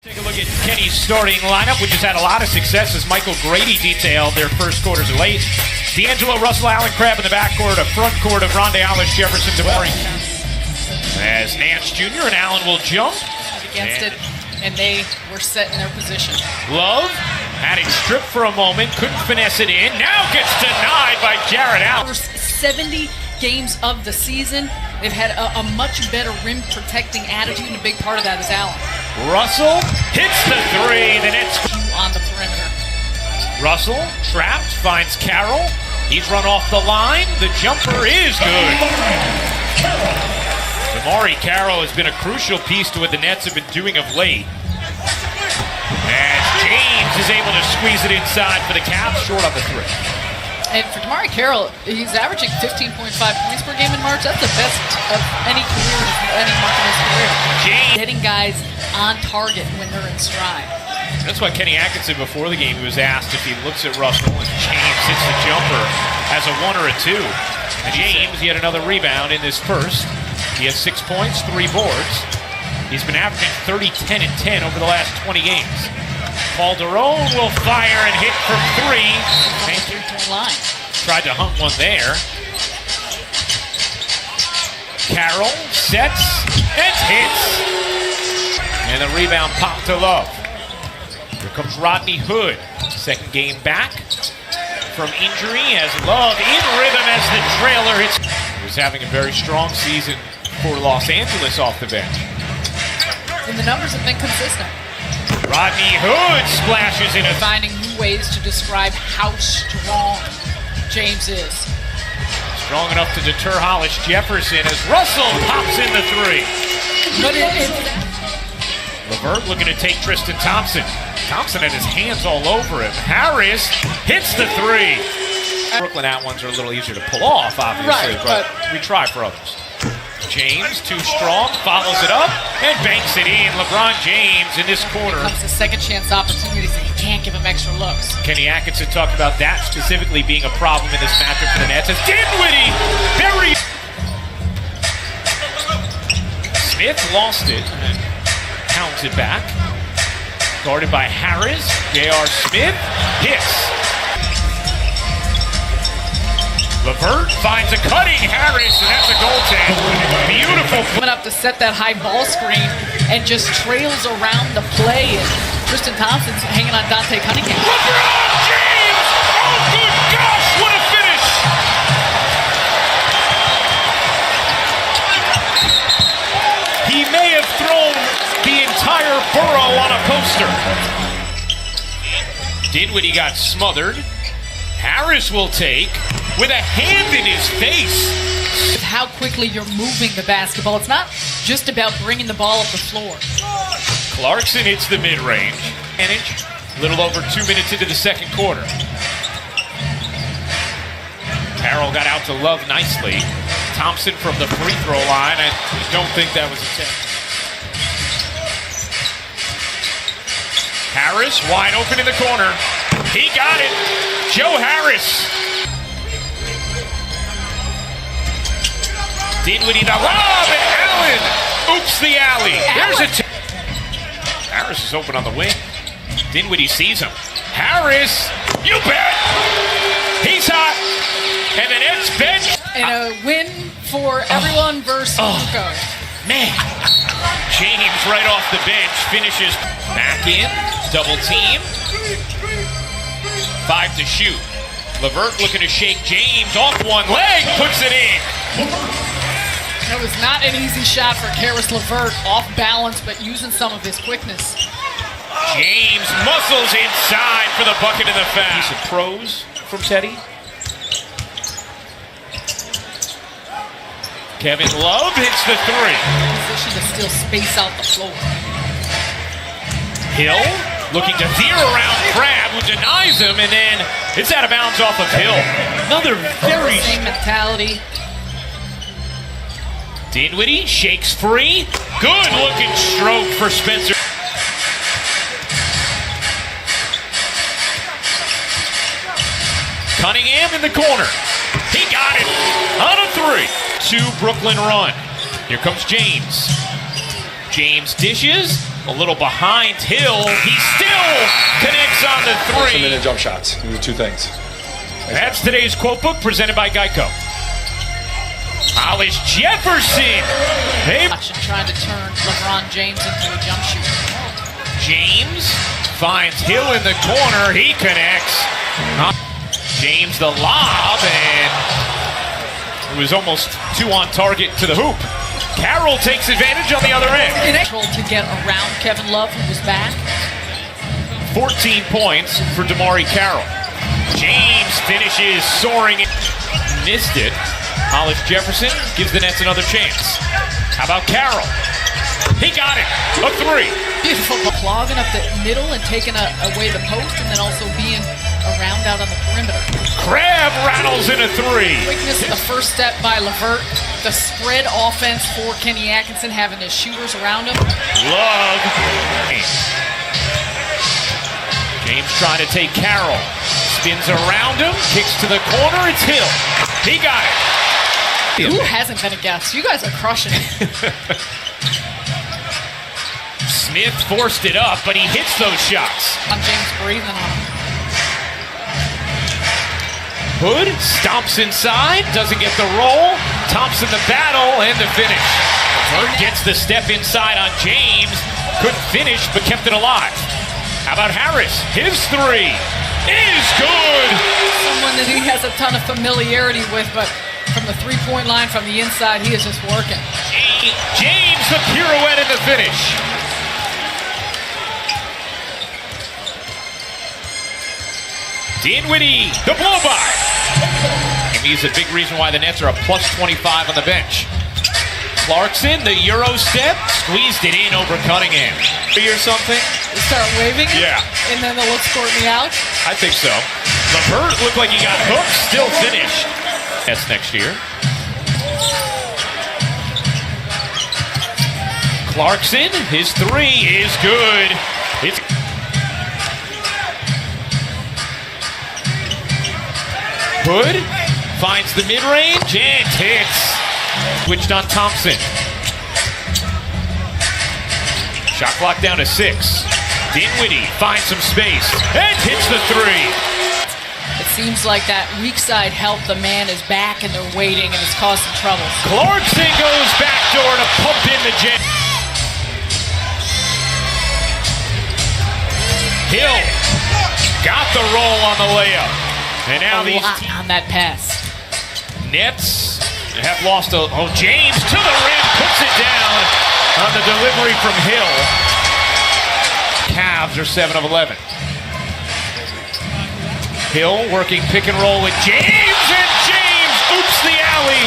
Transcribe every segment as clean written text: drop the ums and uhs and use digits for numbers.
Take a look at Kenny's starting lineup, which has had a lot of success, as Michael Grady detailed their first quarters are late. D'Angelo, Russell, Allen Crabbe in the backcourt, a front court of Rondae Alice, Jefferson, DeMaury. As Nance Jr. and Allen will jump. Against it, and they were set in their position. Love had it stripped for a moment, couldn't finesse it in. Now gets denied by Jared Allen. 70 games of the season. They've had a much better rim protecting attitude, and a big part of that is Allen. Russell hits the three. The Nets on the perimeter. Russell trapped, finds Carroll. He's run off the line. The jumper is good. DeMaury Carroll has been a crucial piece to what the Nets have been doing of late. As James is able to squeeze it inside for the Cavs, short on the three. And for DeMaury Carroll, he's averaging 15.5 points per game in March. That's the best of any career, any month in his career. James getting guys on target when they're in stride. That's why Kenny Atkinson, before the game, he was asked if he looks at Russell and James hits the jumper as a 1 or a 2. And James, he had another rebound in this first. He has 6 points, 3 boards. He's been averaging 30, 10, and 10 over the last 20 games. Calderon will fire and hit from 3. Line. Tried to hunt one there. Carroll sets and hits. And the rebound popped to Love. Here comes Rodney Hood. Second game back from injury as Love in rhythm as the trailer hits. He was having a very strong season for Los Angeles off the bench. And the numbers have been consistent. Rodney Hood splashes in a... Finding new ways to describe how strong James is. Strong enough to deter Hollis Jefferson as Russell pops in the 3. But LeVert looking to take Tristan Thompson. Thompson had his hands all over him. Harris hits the 3. Brooklyn out ones are a little easier to pull off, obviously, right, but we try for others. James, too strong, follows it up, and banks it in. LeBron James in this corner. Comes to second chance opportunities, and you can't give him extra looks. Kenny Atkinson talked about that specifically being a problem in this matchup for the Nets. As Dinwiddie buries. Smith lost it and counts it back. Guarded by Harris. J.R. Smith hits. LeVert finds a cutting Harris, and that's a goaltend. Beautiful. Coming up to set that high ball screen and just trails around the play. And Tristan Thompson's hanging on Dante Cunningham. LeBron James! Oh, good gosh, what a finish! He may have thrown the entire borough on a poster. Dinwiddie got smothered. Harris will take with a hand in his face. How quickly you're moving the basketball. It's not just about bringing the ball up the floor. Clarkson hits the mid-range. Advantage. A little over 2 minutes into the second quarter. Carroll got out to Love nicely. Thompson from the free throw line. I don't think that was intended. Harris wide open in the corner. He got it. Joe Harris. Dinwiddie the lob, and Allen oops the alley. There's a Harris is open on the wing. Dinwiddie sees him. Harris, you bet. He's hot. And the Nets bench. And a win for everyone versus Luka. Man. James right off the bench finishes back in. Double team. 5 to shoot. LeVert looking to shake James off one leg. Puts it in. It was not an easy shot for Caris LeVert, off balance, but using some of his quickness. James muscles inside for the bucket and the foul. Piece of pros from Teddy. Kevin Love hits the 3. Position to still space out the floor. Hill looking to veer around Crabbe, who denies him, and then it's out of bounds off of Hill. Another very... Same mentality. Dinwiddie shakes free. Good looking stroke for Spencer. Cunningham in the corner. He got it on a 3. 2 Brooklyn run. Here comes James. James dishes. A little behind Hill. He still connects on the three. And then jump shots. Those are two things. That's today's quote book presented by Geico. Hollis Jefferson. Hey. Trying to turn LeBron James into a jump shooter. James finds Hill in the corner. He connects. James the lob, and it was almost two on target to the hoop. Carroll takes advantage on the other end. To get around Kevin Love, who was back. 14 points for DeMarre Carroll. James finishes soaring. Missed it. Hollis Jefferson gives the Nets another chance. How about Carroll? He got it. A three. Beautiful. Clogging up the middle and taking away the post, and then also being around out on the perimeter. Crab rattles in a three. Quickness in the first step by LeVert. The spread offense for Kenny Atkinson, having his shooters around him. Love. James trying to take Carroll. Spins around him. Kicks to the corner. It's Hill. He got it. Who hasn't been a guest? You guys are crushing it. Smith forced it up, but he hits those shots. James breathing on him. Hood stomps inside, doesn't get the roll. Thompson the battle, and the finish. Hood gets the step inside on James. Couldn't finish, but kept it alive. How about Harris? His three is good. Someone that he has a ton of familiarity with, but from the three-point line from the inside, he is just working. James the pirouette in the finish. Dinwiddie, the blow-by. And he's a big reason why the Nets are a plus 25 on the bench. Clarkson, the Euro step, squeezed it in over Cunningham. Or something? They start waving it? Yeah. And then they'll look scoring me out? I think so. LeVert looked like he got hooked, still finished. That's next year. Clarkson, his three is good. It's Hood finds the mid-range and hits. Switched on Thompson. Shot clock down to 6. Dinwiddie finds some space and hits the three. It seems like that weak side help. The man is back and they're waiting and it's causing trouble. Clarkson goes backdoor to pump in the jet. Hill got the roll on the layup. And now a lot on that pass. Nets have lost James to the rim, puts it down on the delivery from Hill. Cavs are 7 of 11. Hill working pick and roll with James, and James oops the alley.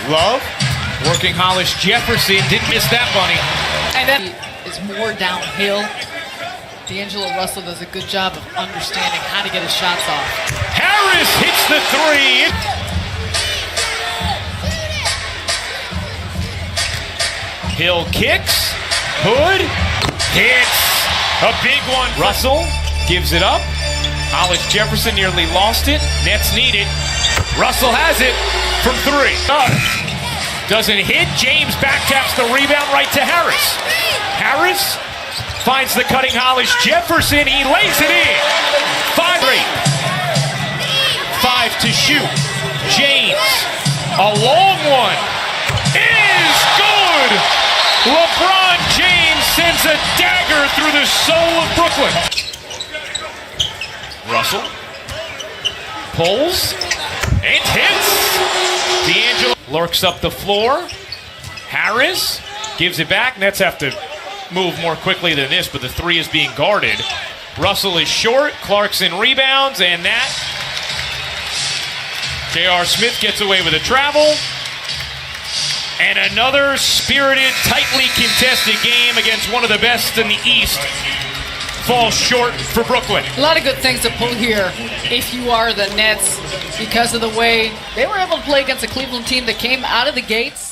Love working Hollis Jefferson, didn't miss that bunny. And that is more downhill. D'Angelo Russell does a good job of understanding how to get his shots off. Harris hits the three. Hill kicks. Hood hits. A big one. Russell gives it up. Hollis Jefferson nearly lost it. Nets need it. Russell has it from three. Doesn't hit. James back taps the rebound right to Harris. Harris finds the cutting Hollis Jefferson. He lays it in. 5-3. 5 to shoot. James, a long one, is good. LeBron James sends a dagger through the soul of Brooklyn. Russell pulls and hits. D'Angelo lurks up the floor. Harris gives it back. Nets have to move more quickly than this, but the three is being guarded. Russell is short. Clarkson rebounds, and that J.R. Smith gets away with a travel. And another spirited, tightly contested game against one of the best in the East falls short for Brooklyn. A lot of good things to pull here if you are the Nets because of the way they were able to play against a Cleveland team that came out of the gates